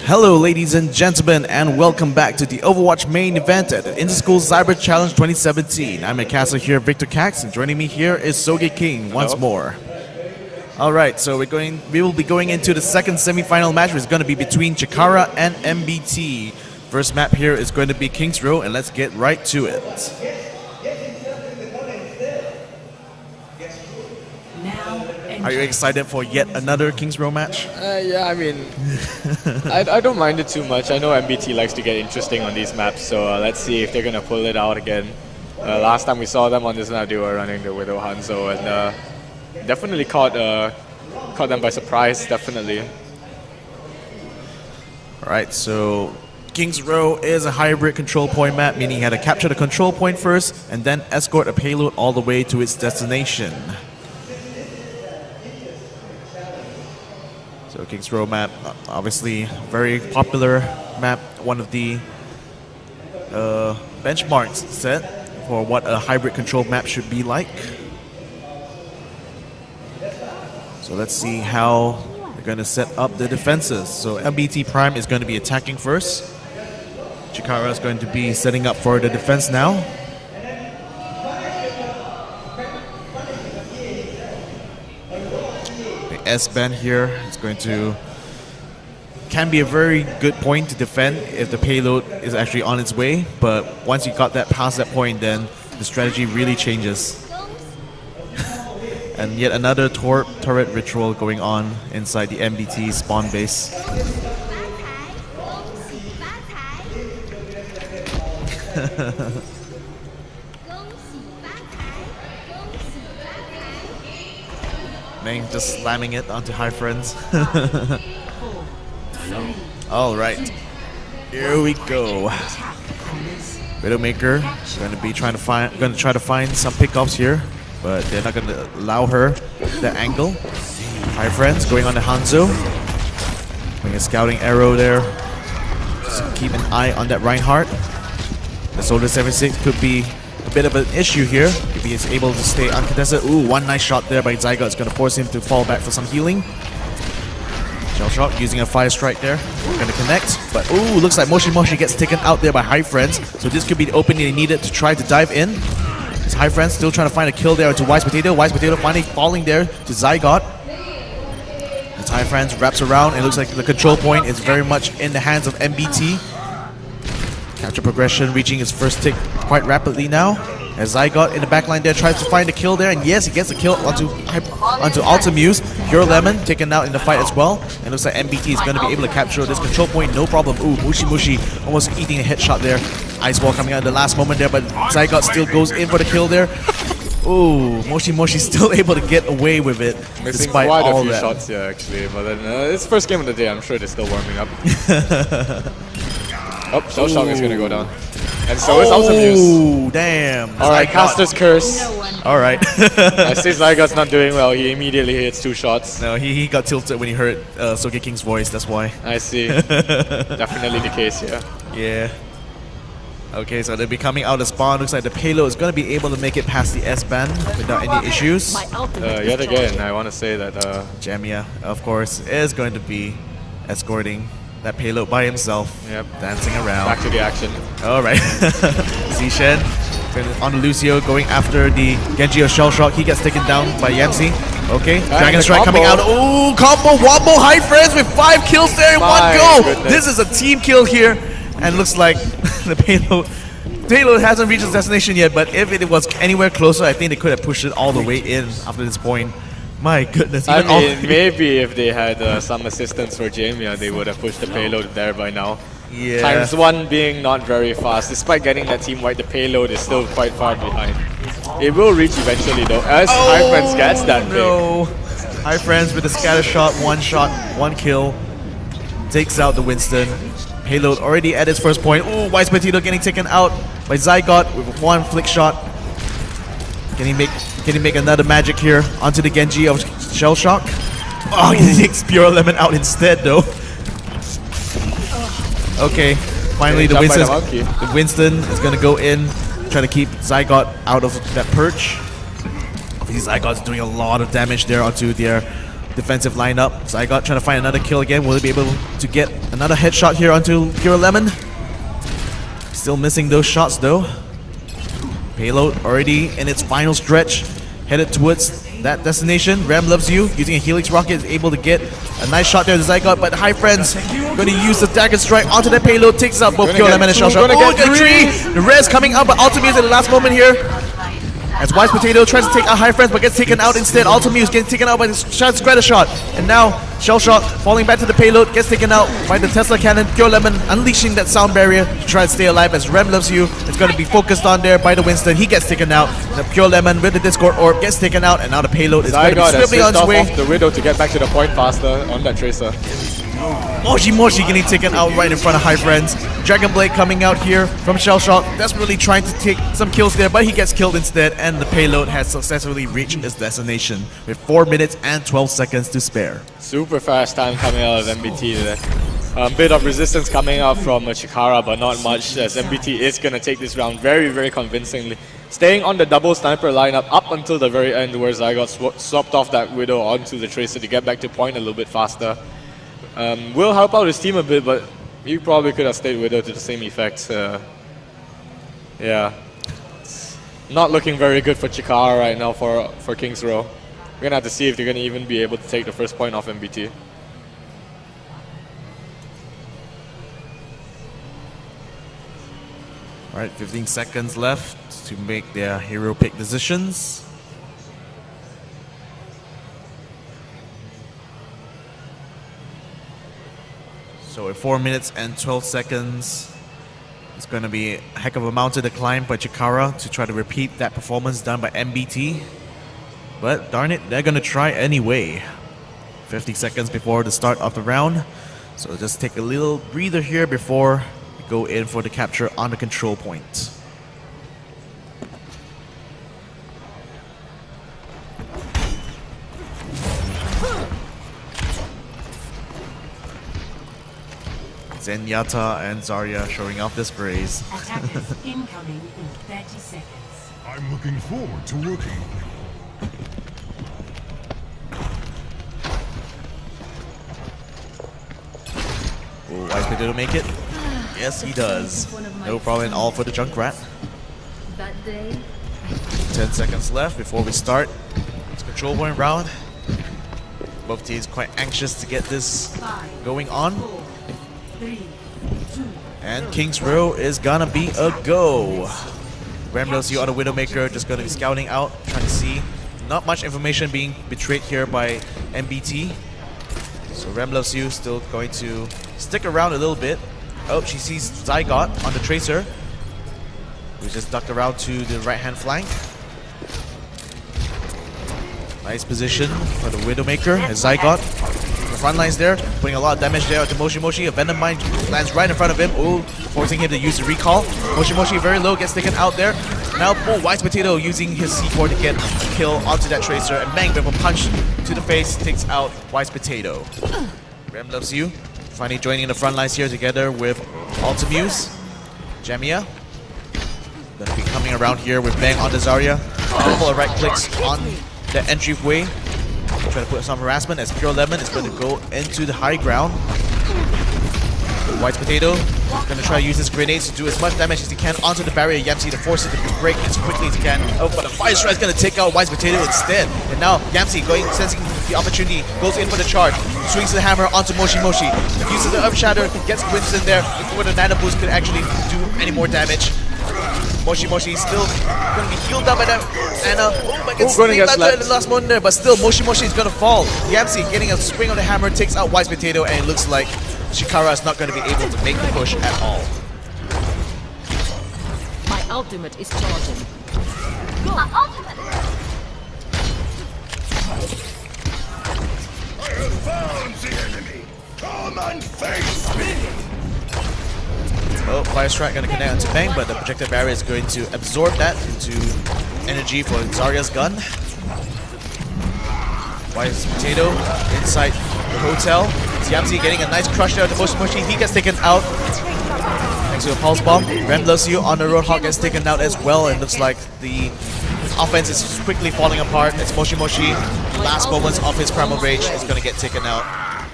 Hello ladies and gentlemen, and welcome back to the Overwatch main event at the Interschool Cyber Challenge 2017. I'm Chikara here, VictorKaxX, and joining me here is SogeKing once more. Alright, so we will be going into the second semi-final match, which is going to be between Chikara and MBT. First map here is going to be King's Row, and let's get right to it. Are you excited for yet another King's Row match? Yeah, I mean, I don't mind it too much. I know MBT likes to get interesting on these maps, so let's see if they're going to pull it out again. Last time we saw them on this map, they were running the Widow Hanzo, and definitely caught them by surprise, definitely. Alright, so King's Row is a hybrid control point map, meaning you had to capture the control point first, and then escort a payload all the way to its destination. So King's Row map, obviously very popular map, one of the benchmarks set for what a hybrid control map should be like. So let's see how they're going to set up the defenses. So MBT Prime is going to be attacking first. Chikara is going to be setting up for the defense now. S-band here is can be a very good point to defend if the payload is actually on its way, but once you got that past that point, then the strategy really changes. And yet another turret ritual going on inside the MBT spawn base. Just slamming it onto high friends. Alright, here we go. Widowmaker going to try to find some pickups here, but they're not going to allow her that angle. High friends going on to Hanzo. Putting a scouting arrow there. Just keep an eye on that Reinhardt. The Soldier 76 could be a bit of an issue here if he is able to stay uncontested. Ooh, one nice shot there by Zygot is going to force him to fall back for some healing. Shell Shock using a fire strike there. Going to connect, but ooh, looks like Moshi gets taken out there by High Friends. So this could be the opening they needed to try to dive in. This High Friends still trying to find a kill there to Wise Potato. Wise Potato finally falling there to Zygot. This High Friends wraps around, and it looks like the control point is very much in the hands of MBT. Capture progression reaching its first tick quite rapidly now. As Zygot in the backline there tries to find a kill there, and yes, he gets a kill onto Altamuse. Pure Lemon taken out in the fight as well. And looks like MBT is going to be able to capture this control point, no problem. Ooh, Mushi almost eating a headshot there. Ice Wall coming out at the last moment there, but Zygot still goes in for the kill there. Ooh, Moshi still able to get away with it despite quite all a few that. shots here actually, but then it's first game of the day. I'm sure they're still warming up. Oh, Shell Shock is going to go down. And so is Altamuse. Ooh, damn. Alright, Caster's Curse. Alright. I see Zygot's not doing well. He immediately hits 2 shots. No, he got tilted when he heard SogeKing's voice, that's why. I see. Definitely the case here. Yeah. Okay, so they'll be coming out of spawn. Looks like the payload is going to be able to make it past the S-band without any issues. Yet again, I want to say that Jamia, of course, is going to be escorting that payload by himself. Yep. Dancing around. Back to the action. Alright. Zishen on Lucio going after the Genji or Shell Shock. He gets taken down by Yamsi. Okay. Dragon Strike coming out. Ooh, combo wombo High Friends with 5 kills there in one go. Goodness. This is a team kill here. And looks like the payload hasn't reached its destination yet, but if it was anywhere closer, I think they could have pushed it all the way in after this point. My goodness. I mean, maybe if they had some assistance for Jamia, they would have pushed the payload there by now. Yeah. Times 1 being not very fast. Despite getting that team wipe, the payload is still quite far behind. It will reach eventually though, as High Friends gets that no. High Friends with a scatter shot, 1 kill. Takes out the Winston. Payload already at its first point. Ooh, Wise Potato getting taken out by Zygot with 1 flick shot. Can he make another magic here onto the Genji of Shell Shock? Oh, he takes Pure Lemon out instead though. Okay, finally the Winston is gonna go in, try to keep Zygot out of that perch. These Zygot's doing a lot of damage there onto their defensive lineup. Zygot trying to find another kill again. Will he be able to get another headshot here onto Pure Lemon? Still missing those shots though. Payload already in its final stretch, headed towards that destination. Ram Loves You using a Helix rocket is able to get a nice shot there to Zygot, but Hi Friends going to use the dagger strike onto that payload, takes out both Pure Lemon and Shell Shock. Oh, the tree! The res coming out, but Ultimuse at the last moment here. As Wise Potato tries to take out Hi Friends but gets taken out instead. Ultimuse getting taken out by the Spreader Shot. And now Shell Shock falling back to the payload, gets taken out by the Tesla Cannon. Pure Lemon unleashing that sound barrier to try and stay alive as Rem Loves You. It's going to be focused on there by the Winston. He gets taken out. The Pure Lemon with the Discord Orb gets taken out, and now the payload is going to be swiftly on its way. Off the Widow to get back to the point faster on that Tracer. Moshi getting taken out right in front of Hi Friends. Dragon Blade coming out here from Shell Shock, desperately trying to take some kills there, but he gets killed instead, and the payload has successfully reached its destination with 4 minutes and 12 seconds to spare. Super fast time coming out of MBT there. A bit of resistance coming out from Chikara, but not much, as MBT is going to take this round very, very convincingly. Staying on the double sniper lineup up until the very end, where Zygot swapped off that Widow onto the Tracer to get back to point a little bit faster. Will help out his team a bit, but he probably could have stayed Widow to the same effect. Yeah. It's not looking very good for Chikara right now for King's Row. We're going to have to see if they're going to even be able to take the first point off MBT. Alright, 15 seconds left to make their hero pick decisions. So at 4 minutes and 12 seconds, it's going to be a heck of a mountain to climb by Chikara to try to repeat that performance done by MBT. But darn it, they're going to try anyway. 50 seconds before the start of the round. So just take a little breather here before we go in for the capture on the control point. Zenyatta and Zarya showing off this sprays. Attackers incoming in 30 seconds. I'm looking forward to working. Oh, Wise Potato make it? Yes, he does. No problem at all for the Junkrat. That day, 10 seconds left before we start this control point round. Both teams quite anxious to get this going on. 3, 2, And King's Row is gonna be a go. Ram Loves You on the Widowmaker, just gonna be scouting out, trying to see. Not much information being betrayed here by MBT. So Ram Loves You still going to stick around a little bit. Oh, she sees Zygot on the Tracer, who just ducked around to the right-hand flank. Nice position for the Widowmaker as Zygot. The front lines there, putting a lot of damage there to Moshi. A Venom Mine lands right in front of him, forcing him to use the recall. Moshi very low, gets taken out there. Now, Wise Potato using his C4 to get a kill onto that Tracer, and bang, with a punch to the face, takes out Wise Potato. Ram Loves You finally joining the front lines here together with Ultimuse. Jamia gonna be coming around here with Bang on the Zarya. A couple of right clicks on the entryway. Trying to put some harassment as Pure Lemon is going to go into the high ground. White Potato going to try to use his grenades to do as much damage as he can onto the barrier. Yamsi to force it to break as quickly as he can. Oh, but a Fire Strike is going to take out White Potato instead. And now Yamsi sensing the opportunity, goes in for the charge. Swings the hammer onto Moshi. Uses the Earth Shatter, gets Winston there before the Nano Boost could actually do any more damage. Moshi is still going to be healed up by that Anna. But gets going to get slapped at the last moment there. But still, Moshi is going to fall. Yamsi getting a swing on the hammer, takes out Wise Potato, and it looks like Chikara is not going to be able to make the push at all. my ultimate is charging. Go! I have found the enemy. Come and face me. Oh, Fire Strike going to connect onto Bang, but the projectile barrier is going to absorb that into energy for Zarya's gun. Wise Potato inside the hotel. Yamsi getting a nice crush there with the Moshi. He gets taken out thanks to a Pulse Bomb. Ram Loves You on the Roadhog gets taken out as well, and looks like the offense is quickly falling apart. It's Moshi Moshi. Last moments of his Primal Rage is going to get taken out.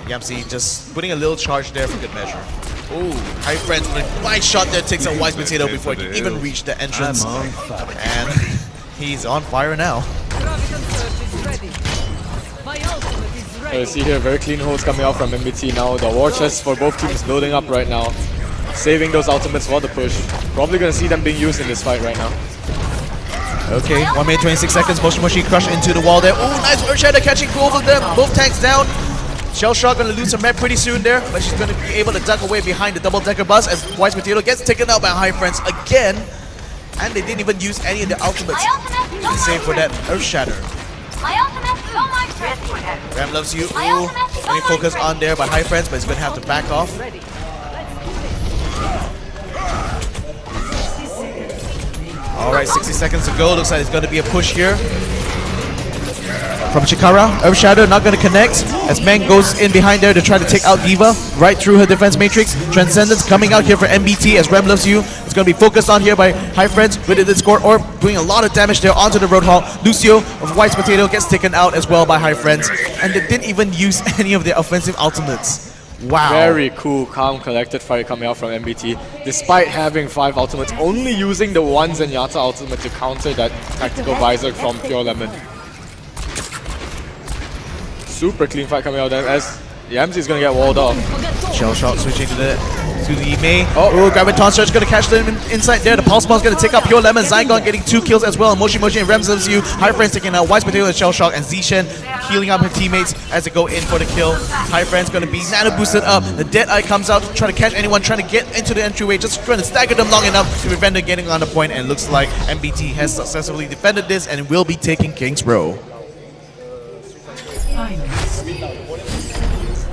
Yamsi just putting a little charge there for good measure. Ooh, High Friends with a nice shot there, takes out Wise Potato before he can even reach the entrance. And he's on fire now. You see here, very clean holds coming out from MBT now. The war chest for both teams building up right now. Saving those ultimates for the push. Probably going to see them being used in this fight right now. Okay, 1 minute 26 seconds. Moshi Moshi crush into the wall there. Ooh, nice Earthshatter catching both of them. Both tanks down. Shell Shock going to lose her map pretty soon there, but she's going to be able to duck away behind the double-decker bus as Wise Potato gets taken out by High Friends again. And they didn't even use any of the ultimates to save for that Earthshatter. Ram loves you. Ooh, any focus on there by High Friends, but he's going to have to back off. Alright, 60 seconds to go. Looks like it's going to be a push here. From Chikara, Earthshatter not going to connect as Man goes in behind there to try to take out D.Va right through her defense matrix. Transcendence coming out here for MBT as Rem loves you. It's going to be focused on here by High Friends with the Discord Orb doing a lot of damage there onto the Road Hall. Lucio of Wise Potato gets taken out as well by High Friends, and they didn't even use any of their offensive ultimates. Wow. Very cool, calm, collected fight coming out from MBT. Despite having 5 ultimates, only using the 1 Zenyatta ultimate to counter that tactical visor from Pure Lemon. Super clean fight coming out there as Yamsi is going to get walled off. Shell Shock switching to the Mei. Oh, Graviton Surge going to catch them inside there. The Pulse Bomb is going to take out Pure Lemon. Zygon getting 2 kills as well. Moshi Moshi and Rems loves you. High Friends taking out Wise Potato and Shell Shock, and Zishen healing up her teammates as they go in for the kill. High Friends going to be nano boosted up. The Deadeye comes out to try to catch anyone trying to get into the entryway, just trying to stagger them long enough to prevent them getting on the point, and looks like MBT has successfully defended this and will be taking King's Row. Finals.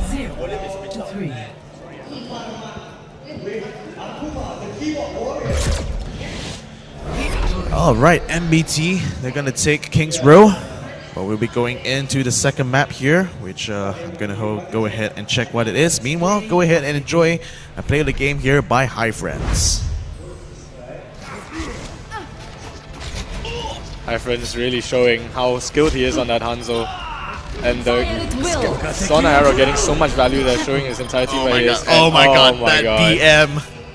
0 to 3. Alright, MBT, they're going to take King's Row. But we'll be going into the second map here, which I'm going to go ahead and check what it is. Meanwhile, go ahead and enjoy and play the game here by High Friends. High Friends really showing how skilled he is on that Hanzo. And the Sona Arrow getting so much value there, showing his entire team where he is. Oh my god,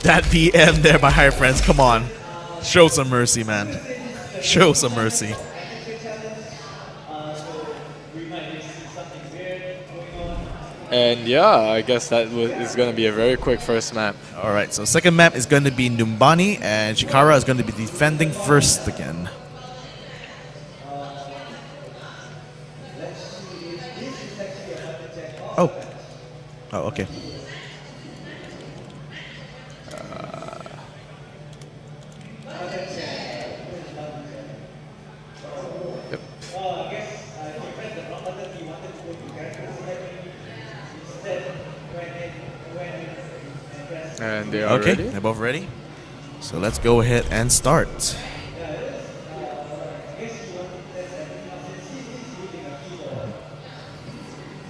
that BM there by High Friends, come on. Show some mercy, man. Show some mercy. And yeah, I guess that is going to be a very quick first map. Alright, so second map is going to be Numbani, and Chikara is going to be defending first again. Oh, okay. Yep. And they are ready. They're both ready. So let's go ahead and start.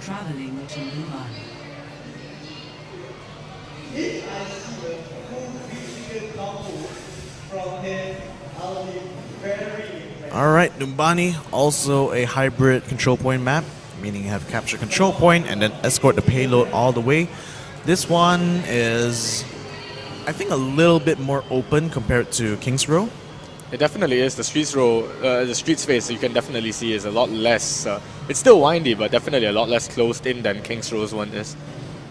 Traveling to Dubai. Alright, Numbani, also a hybrid control point map, meaning you have to capture control point and then escort the payload all the way. This one is, I think, a little bit more open compared to King's Row. It definitely is. The street space you can definitely see is a lot less. It's still windy, but definitely a lot less closed in than King's Row's one is.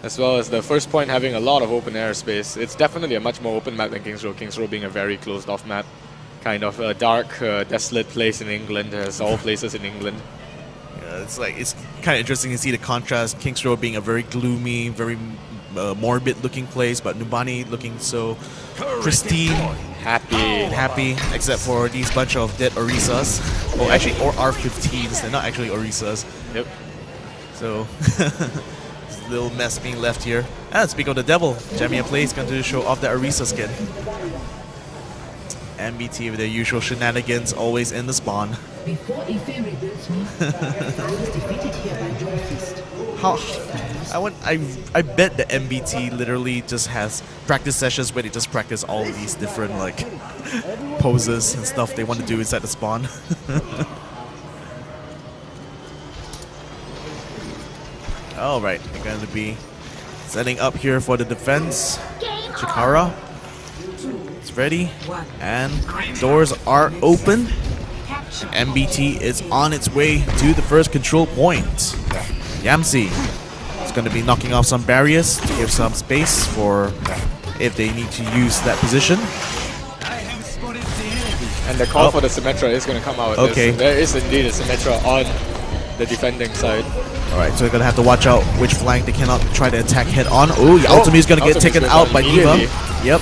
As well as the first point having a lot of open airspace. It's definitely a much more open map than King's Row. King's Row being a very closed off map. Kind of a dark, desolate place in England, as all places in England. Yeah, it's kind of interesting to see the contrast. King's Row being a very gloomy, very morbid looking place, but Numbani looking so pristine, happy, except for these bunch of dead Orisas. Oh, actually, or R15s. They're not actually Orisas. Yep. So, little mess being left here. And speak of the devil, Jamia Plays going to show off the Orisa skin. MBT with their usual shenanigans, always in the spawn. Before Ife rebuilds me, I was defeated here by your fist. I bet the MBT literally just has practice sessions where they just practice all these different like poses and stuff they want to do inside the spawn. Alright, they're going to be setting up here for the defense. Chikara is ready, and doors are open. MBT is on its way to the first control point. Yamsi is going to be knocking off some barriers to give some space for if they need to use that position. And the call for the Symmetra is going to come out. Okay. There is indeed a Symmetra on the defending side. Alright, so they're going to have to watch out which flank they cannot try to attack head on. Oh, the Ultimate is going to get taken out by D.Va. Yep.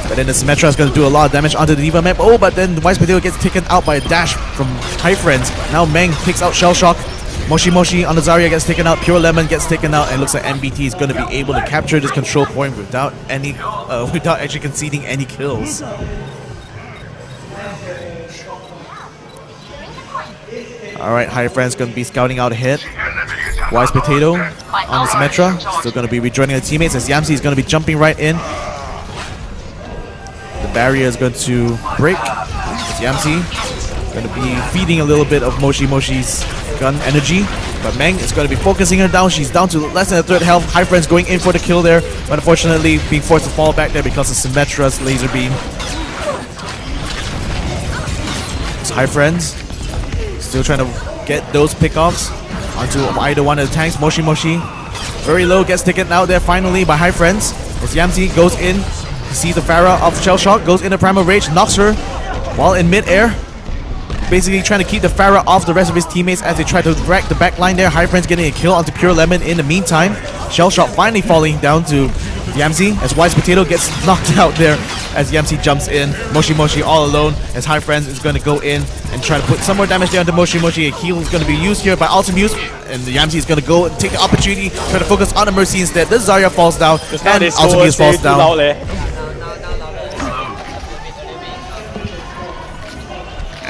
But then the Symmetra is going to do a lot of damage onto the D.Va map. Oh, but then the Wise Potato gets taken out by a dash from Hi Friends. Now Meng takes out Shell Shock. Moshi Moshi on the Zarya gets taken out. Pure Lemon gets taken out. And it looks like MBT is going to be able to capture this control point without any, without actually conceding any kills. Alright, Hi Friends going to be scouting out ahead. Wise Potato on the Symmetra. Still going to be rejoining the teammates as Yamsi is going to be jumping right in. The barrier is going to break. Yamsi going to be feeding a little bit of Moshi Moshi's gun energy. But Meng is going to be focusing her down. She's down to less than a third health. Hi Friends going in for the kill there. But unfortunately being forced to fall back there because of Symmetra's laser beam. So Hi Friends still trying to get those pickoffs onto either one of the tanks. Moshi Moshi very low, gets taken out there finally by Hi Friends. As Yamsi goes in, sees the Pharah of Shell Shock, goes into Primal Rage, knocks her while in mid-air. Basically trying to keep the Pharah off the rest of his teammates as they try to wreck the back line there. Hi Friends getting a kill onto Pure Lemon in the meantime. Shell Shock finally falling down to Yamsi as Wise Potato gets knocked out there as Yamsi jumps in. Moshi Moshi all alone as Hi Friends is going to go in and try to put some more damage there onto Moshi Moshi. A heal is going to be used here by Ultimuse, and the Yamsi is going to go and take the opportunity, try to focus on the Mercy instead. The Zarya falls down and Ultimuse falls down.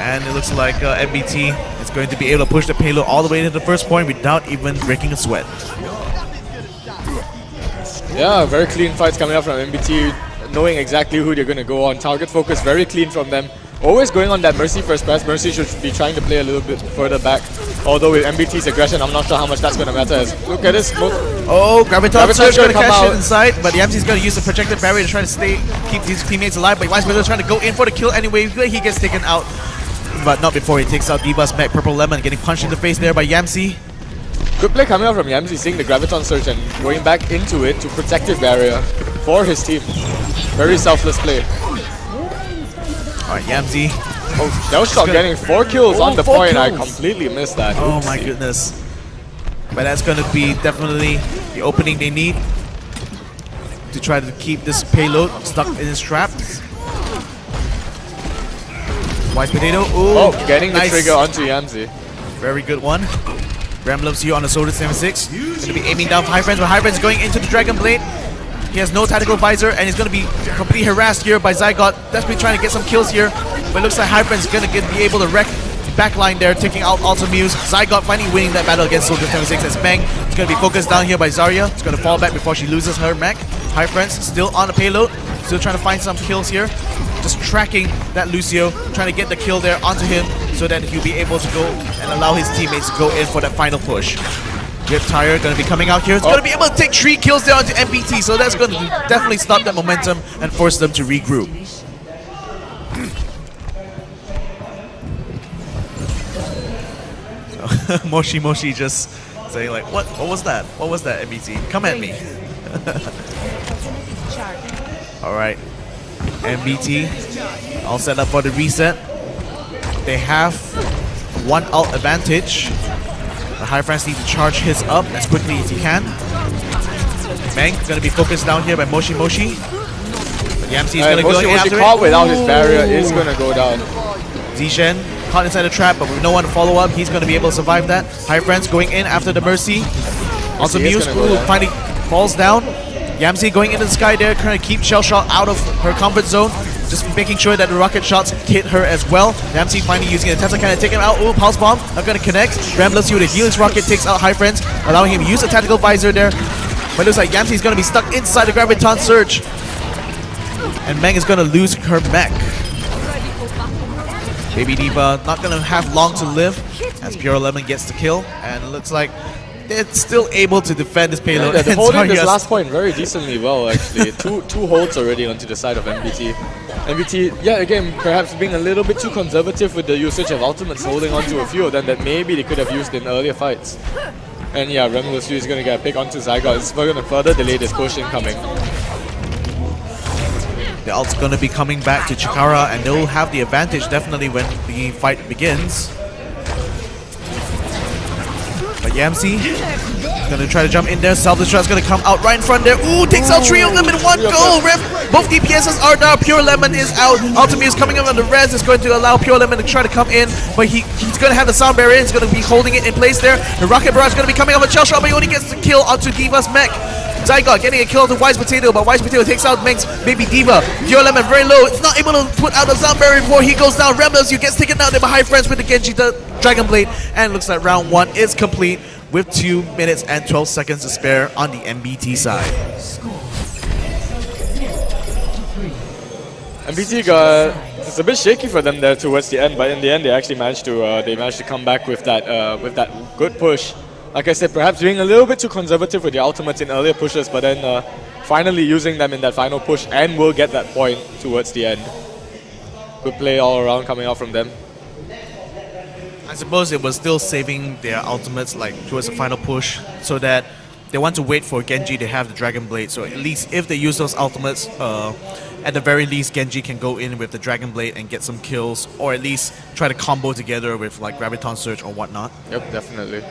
And it looks like MBT is going to be able to push the payload all the way into the first point without even breaking a sweat. Yeah, very clean fights coming up from MBT, knowing exactly who they're going to go on. Target focus very clean from them. Always going on that Mercy first pass. Mercy should be trying to play a little bit further back. Although with MBT's aggression, I'm not sure how much that's going to matter. Look at this. Oh, Graviton Surge going to catch it inside, but the MC is going to use the projected barrier to try to keep these teammates alive. But Wise Potato is trying to go in for the kill anyway. He gets taken out, but not before he takes out D.Va's mech. Purple Lemon getting punched in the face there by Yamsi. Good play coming out from Yamsi, seeing the Graviton Surge and going back into it to protective barrier for his team. Very selfless play. Alright, Yamsi. Oh, Shellshock getting 4 kills on the point. I completely missed that. Oh my goodness. But that's going to be definitely the opening they need to try to keep this payload stuck in its traps. Wise Potato. Ooh, oh, getting the trigger onto Yamsi. Very good one. Ram loves you on the Soldier 76. Going to be aiming down for Hi Friends, but Hi Friends is going into the Dragon Blade. He has no tactical visor and he's going to be completely harassed here by Zygot. Desperately trying to get some kills here, but it looks like Hi Friends is going to be able to wreck backline there, taking out Ultimuse. Zygot finally winning that battle against Soldier 76 as Meng is going to be focused down here by Zarya. It's going to fall back before she loses her mech. Hi Friends still on the payload, still trying to find some kills here. Just tracking that Lucio, trying to get the kill there onto him so that he'll be able to go and allow his teammates to go in for that final push. Riptire going to be coming out here. It's going to be able to take 3 kills there onto MBT, so that's going to definitely stop that momentum and force them to regroup. So, Moshi Moshi just saying like, what was that? What was that, MBT? Come at me. Alright. MBT all set up for the reset. They have 1 ult advantage. The Hi Friends need to charge his up as quickly as he can. Meng is going to be focused down here by Moshi Moshi. But Yamsi is going to go in after caught without his barrier is going to go down. Zishen caught inside the trap, but with no one to follow up, he's going to be able to survive that. Hi Friends going in after the Mercy. Also Muse finally falls down. Yamsi going into the sky there, trying to keep Shellshock out of her comfort zone. just making sure that the rocket shots hit her as well. YamC finally using it. Attempts to kind of take him out. Ooh, pulse bomb, not going to connect. Ram lets you with a Helix rocket, takes out High Friends, allowing him to use a tactical visor there. But it looks like YamC is going to be stuck inside the Graviton Surge. And Meng is going to lose her mech. Baby D.Va not going to have long to live as Pure Lemon gets the kill. And it looks like they're still able to defend this payload. Yeah, they're holding this last point very decently well, actually. two holds already onto the side of MBT. MBT, yeah, again, perhaps being a little bit too conservative with the usage of ultimates, holding on to a few of them that maybe they could have used in earlier fights. And yeah, Remulus is going to get a pick onto Zygote. It's going to further delay this push incoming. The ult's going to be coming back to Chikara, and they'll have the advantage definitely when the fight begins. But YamC going to try to jump in there. Self-destruct is going to come out right in front there. Ooh, takes out 3 of them in one go. Both DPSs are down. Pure Lemon is out. Ultimate is coming in on the res. It's going to allow Pure Lemon to try to come in, but he's going to have the sound barrier. He's going to be holding it in place there. The Rocket Barrage is going to be coming up with Shell Shot, but he only gets the kill onto D.Va's mech. Zygote getting a kill to Wise Potato, but Wise Potato takes out Meng's Baby D.Va. Pure Lemon very low. It's not able to put out the sound barrier before he goes down. Remulus, you gets taken down there by High Friends with the Genji Dragon Blade, and it looks like round 1 is complete with 2 minutes and 12 seconds to spare on the MBT side. MBT it's a bit shaky for them there towards the end, but in the end they actually managed to come back with that good push. Like I said, perhaps being a little bit too conservative with the ultimates in earlier pushes, but then finally using them in that final push, and will get that point towards the end. Good play all around coming out from them. I suppose it was still saving their ultimates like towards the final push, so that they want to wait for Genji to have the Dragon Blade. So at least if they use those ultimates, at the very least Genji can go in with the Dragon Blade and get some kills, or at least try to combo together with like Graviton Surge or whatnot. Yep, definitely.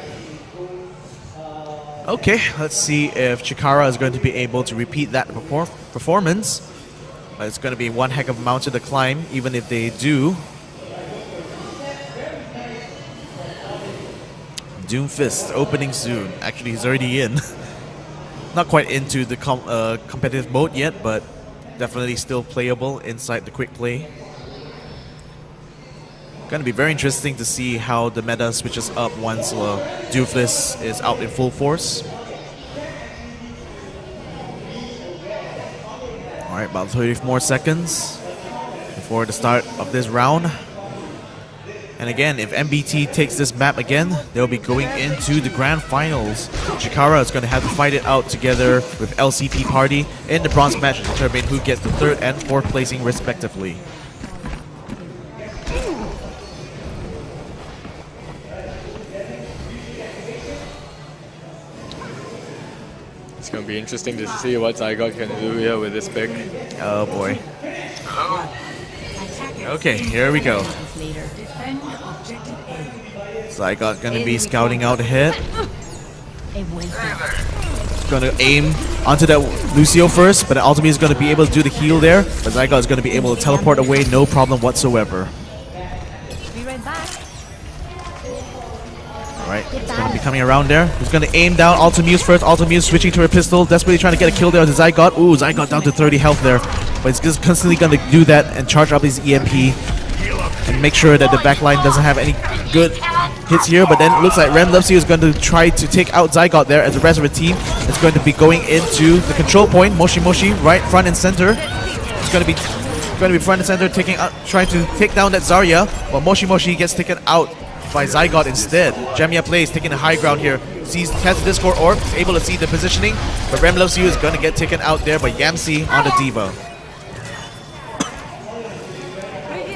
Okay, let's see if Chikara is going to be able to repeat that performance. It's going to be one heck of a mountain to climb, even if they do. Doomfist opening soon. Actually, he's already in. Not quite into the competitive mode yet, but definitely still playable inside the quick play. Going to be very interesting to see how the meta switches up once Doomfist is out in full force. Alright, about 30 more seconds before the start of this round. And again, if MBT takes this map again, they'll be going into the grand finals. Chikara is going to have to fight it out together with LCP Party in the bronze match to determine who gets the 3rd and 4th placing respectively. It's going to be interesting to see what Zygote can do here with this pick. Oh boy. Okay, here we go. Zygote gonna be scouting out ahead. Gonna aim onto that Lucio first, but ultimately is gonna be able to do the heal there. But Zygote is gonna be able to teleport away, no problem whatsoever. Alright, it's gonna be coming around there. He's gonna aim down Ultimuse first. Ultimuse switching to her pistol, desperately trying to get a kill there on the Zygote. Ooh, Zygote down to 30 health there. But he's just constantly gonna do that and charge up his EMP and make sure that the backline doesn't have any good hits here. But then it looks like Remulus is going to try to take out Zygote there, as the rest of the team is going to be going into the control point. Moshi Moshi right front and center. It's going to be front and center, trying to take down that Zarya, but Moshi Moshi gets taken out by Zygote instead. Jamia plays taking the high ground here. Has the Discord Orb, is able to see the positioning, but Remulus is going to get taken out there by YamC on the D.Va.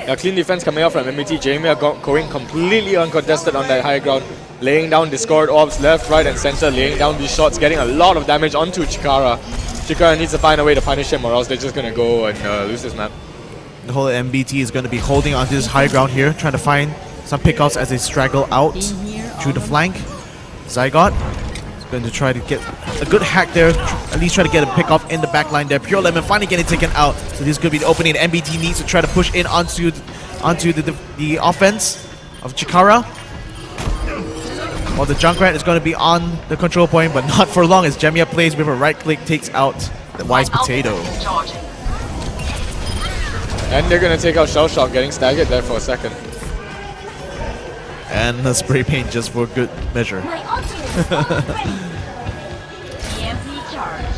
A clean defense coming out from MBT. Jamia going completely uncontested on that high ground, laying down Discord Orbs left, right, and center, laying down these shots, getting a lot of damage onto Chikara. Chikara needs to find a way to punish him, or else they're just going to go and lose this map. The whole MBT is going to be holding onto this high ground here, trying to find some pickoffs as they straggle out through the flank. Zygote is going to try to get a good hack there, at least try to get a pickoff in the backline there. Pure Lemon finally getting taken out, so this could be the opening. MBT needs to try to push in onto the offense of Chikara. While the Junkrat is going to be on the control point, but not for long as Jamia plays with a right click, takes out the Wise Potato. And they're gonna take out Shell Shock, getting staggered there for a second. And a spray paint just for good measure. My ultimate is almost ready. EMP charge.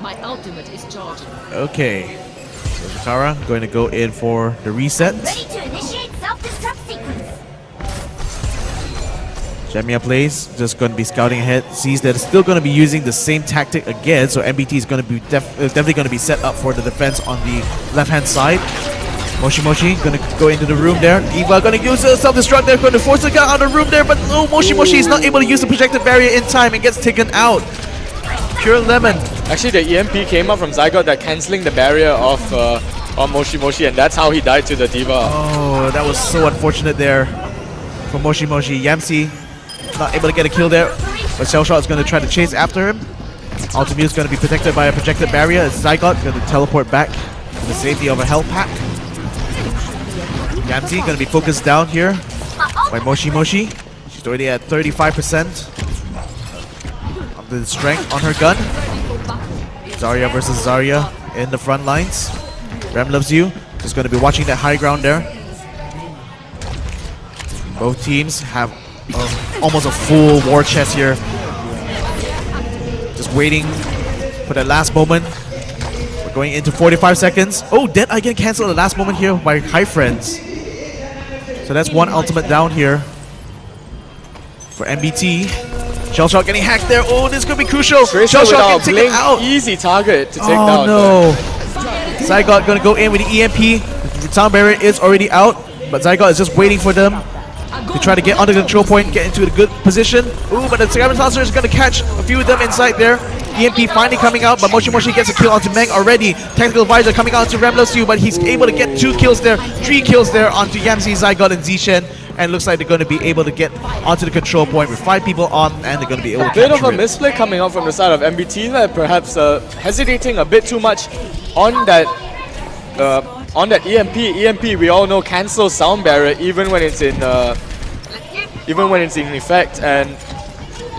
My ultimate is charging. Okay. So Chikara going to go in for the reset. Ready to initiate self-destruct sequence. Jamia plays, just going to be scouting ahead, sees that it's still going to be using the same tactic again, so MBT is going to be definitely going to be set up for the defense on the left-hand side. Moshi going to go into the room there. Eva going to use a self-destruct there, going to force the guy out of the room there, but no, Moshi is not able to use the projected barrier in time and gets taken out. Pure Lemon. Actually, the EMP came up from Zygot that cancelling the barrier off on Moshi, and that's how he died to the Diva. Oh, that was so unfortunate there for Moshi. Yamsi not able to get a kill there, but Shellshot is going to try to chase after him. Ultimate is going to be protected by a projected barrier. It's Zygot going to teleport back to the safety of a health pack. Yamsi going to be focused down here by Moshi. She's already at 35% of the strength on her gun. Zarya versus Zarya in the front lines. Ram loves you. Just going to be watching that high ground there. Both teams have almost a full war chest here. Just waiting for that last moment. We're going into 45 seconds. Oh, Dead Eye can cancel the last moment here by High Friends. So that's one ultimate down here for MBT. Shellshock getting hacked there. Oh, this could be crucial. Shellshock can take it out. Easy target to take Oh down. no. Zygot gonna go in with the EMP. The sound barrier is already out, but Zygot is just waiting for them to try to get onto the control point, get into a good position. Ooh, but the Cyber Tossers is gonna catch a few of them inside there. EMP finally coming out, but Moshi gets a kill onto Meng already. Tactical Advisor coming out to Ramlosu, but he's able to get 3 kills there onto Yamsi, Zygot, and Zishen. And looks like they're going to be able to get onto the control point with 5 people on, and they're going to be able to bit of a it. misplay coming out from the side of MBT there, perhaps hesitating a bit too much on that EMP. EMP, we all know, cancels sound barrier even when it's in effect, and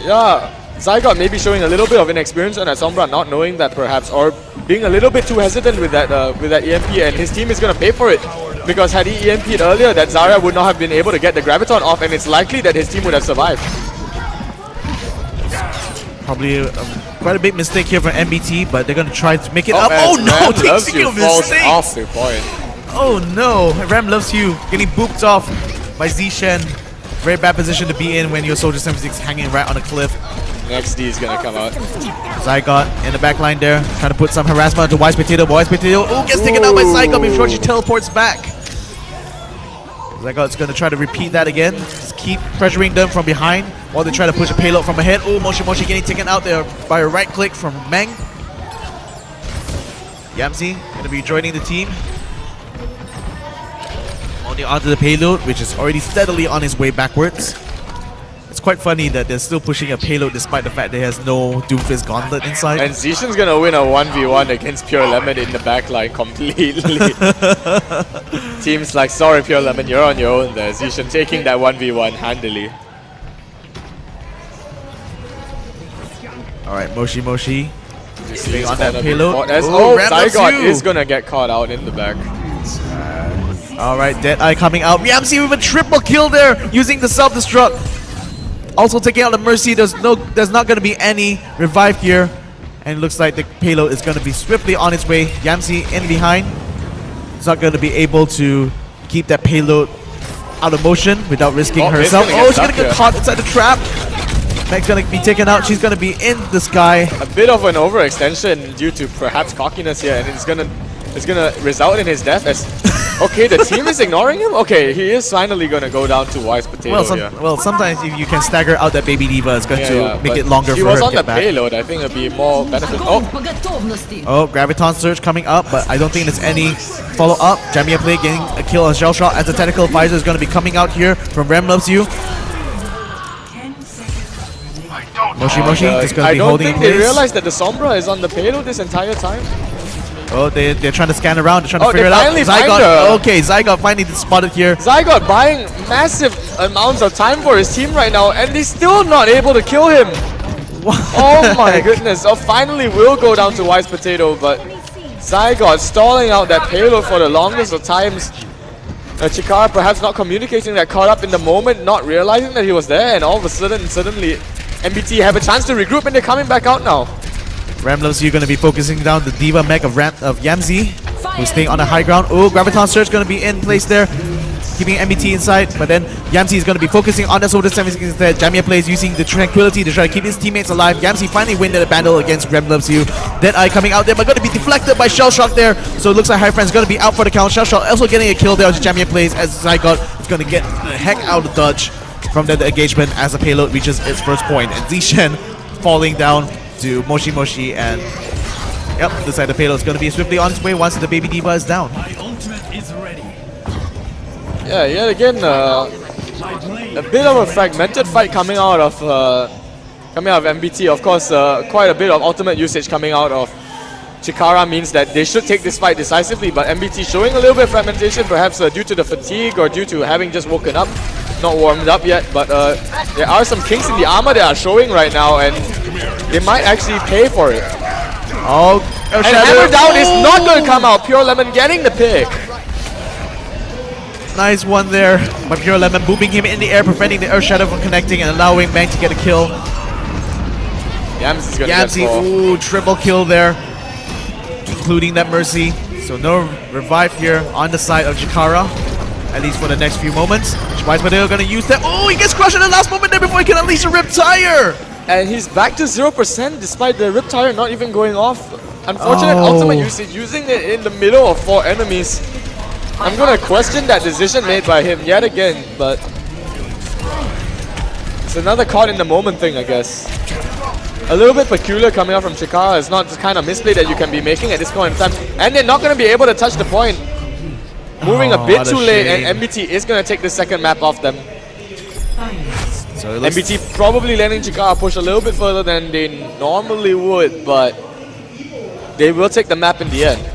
yeah. Zygot maybe showing a little bit of inexperience on that Sombra, not knowing that perhaps, or being a little bit too hesitant with that EMP, and his team is going to pay for it. Because had he EMP'd earlier, that Zarya would not have been able to get the Graviton off, and it's likely that his team would have survived. Probably quite a big mistake here for MBT, but they're going to try to make it up. Oh no, taking a mistake! Off the point. Oh no, Ram loves you, getting booped off by Zishen. Very bad position to be in when your Soldier 76 hanging right on a cliff. Next D is gonna come out. Zygot in the back line there, trying to put some harassment onto Wise Potato. Wise Potato, gets taken out by Zygot before she teleports back. Zygot's gonna try to repeat that again. Just keep pressuring them from behind while they try to push a payload from ahead. Oh, Moshi getting taken out there by a right click from Meng. Yamsi gonna be joining the team. Only onto the payload, which is already steadily on his way backwards. It's quite funny that they're still pushing a payload despite the fact that it has no Doomfist Gauntlet inside. And Zishen's gonna win a 1v1 against Pure Lemon in the backline completely. Teams like, sorry Pure Lemon, you're on your own there. Zishen taking that 1v1 handily. Alright, Moshi. Staying on on that payload. Zygot is gonna get caught out in the back. Alright, Dead Eye coming out. Yamsi with a triple kill there using the self-destruct. Also taking out the Mercy. There's not going to be any revive here. And it looks like the payload is going to be swiftly on its way. Yamsi in behind. It's not going to be able to keep that payload out of motion without risking herself. She's going to get caught inside the trap. Meg's going to be taken out. She's going to be in the sky. A bit of an overextension due to perhaps cockiness here, and it's gonna result in his death. As okay, the team is ignoring him. Okay, he is finally gonna go down to Wise Potato. Well, sometimes if you can stagger out that baby diva, it's going to make it longer for her to get back. She was on the payload. I think it'd be more beneficial. Oh, Graviton Surge coming up, but I don't think there's any follow-up. Jamia Play getting a kill on Shell Shot as the Tactical Advisor is going to be coming out here from Rem Loves You. Moshi just going to be holding in place. I don't think they realized that the Sombra is on the payload this entire time. Oh, they're trying to scan around. They're trying to figure it out. Zygot. Okay, Zygot finally spotted here. Zygot buying massive amounts of time for his team right now, and he's still not able to kill him. Oh my goodness. Oh, finally will go down to Wise Potato, but Zygot stalling out that payload for the longest of times. Chikara perhaps not communicating that, caught up in the moment, not realizing that he was there, and all of a sudden, suddenly, MBT have a chance to regroup and they're coming back out now. Ram loves you going to be focusing down the Diva mech of Yamzi, who's staying on the high ground. Oh, Graviton Surge going to be in place there, keeping MBT inside, but then Yamzi is going to be focusing on the Soldier 7 instead. Jamia plays using the Tranquility to try to keep his teammates alive. Yamzi finally win the battle against Ram loves you. Deadeye coming out there, but going to be deflected by Shell Shock there, so it looks like High Friend's going to be out for the count. Shell Shock also getting a kill there as Jamia plays, as Zygot is going to get the heck out of dodge from the engagement as the payload reaches its first point, and Zishen falling down to Moshi Moshi, and yep, looks like the payload is going to be swiftly on its way once the baby Diva is down. My ultimate is ready. Yeah, yet again, a bit of a fragmented fight coming out of MBT. Of course, quite a bit of ultimate usage coming out of Chikara means that they should take this fight decisively, but MBT showing a little bit of fragmentation, perhaps due to the fatigue or due to having just woken up, not warmed up yet, but there are some kinks in the armor that are showing right now, and they might actually pay for it. Oh, And Hammer Down is not going to come out. Pure Lemon getting the pick. nice one there by Pure Lemon, booming him in the air, preventing the Earth Shadow from connecting and allowing Bang to get a kill. Yamzi's going to Yamzi, get ooh, triple kill there, including that Mercy. So no revive here on the side of Chikara, at least for the next few moments. Wise Potato going to use that. Oh, he gets crushed in the last moment there before he can unleash a Riptire. And he's back to 0% despite the Riptire not even going off. Unfortunate ultimate usage, using it in the middle of 4 enemies. I'm going to question that decision made by him yet again, but it's another caught in the moment thing, I guess. A little bit peculiar coming out from Chikara. It's not the kind of misplay that you can be making at this point in time. And they're not going to be able to touch the point. Moving a bit too late, and MBT is going to take the second map off them. So MBT probably letting Chikara push a little bit further than they normally would, but they will take the map in the end.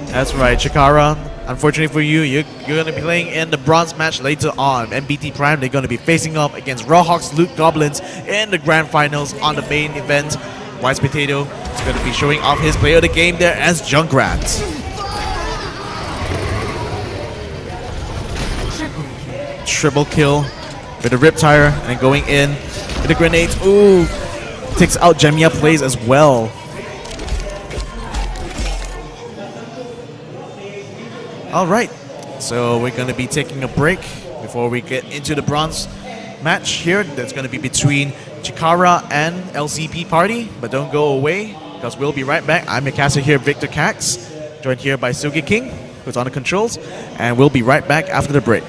That's right, Chikara. Unfortunately for you, you're going to be playing in the bronze match later on. MBT Prime, they're going to be facing up against Rawhawks Loot Goblins in the grand finals on the main event. Wise Potato is going to be showing off his player of the game there as Junkrat. Triple kill with the Riptire and then going in with the grenades. Ooh, takes out Jamia plays as well. Alright, so we're going to be taking a break before we get into the bronze match here. That's going to be between Chikara and LCP Party. But don't go away, because we'll be right back. I'm your caster here, VictorKaxX, joined here by SogeKing, who's on the controls. And we'll be right back after the break.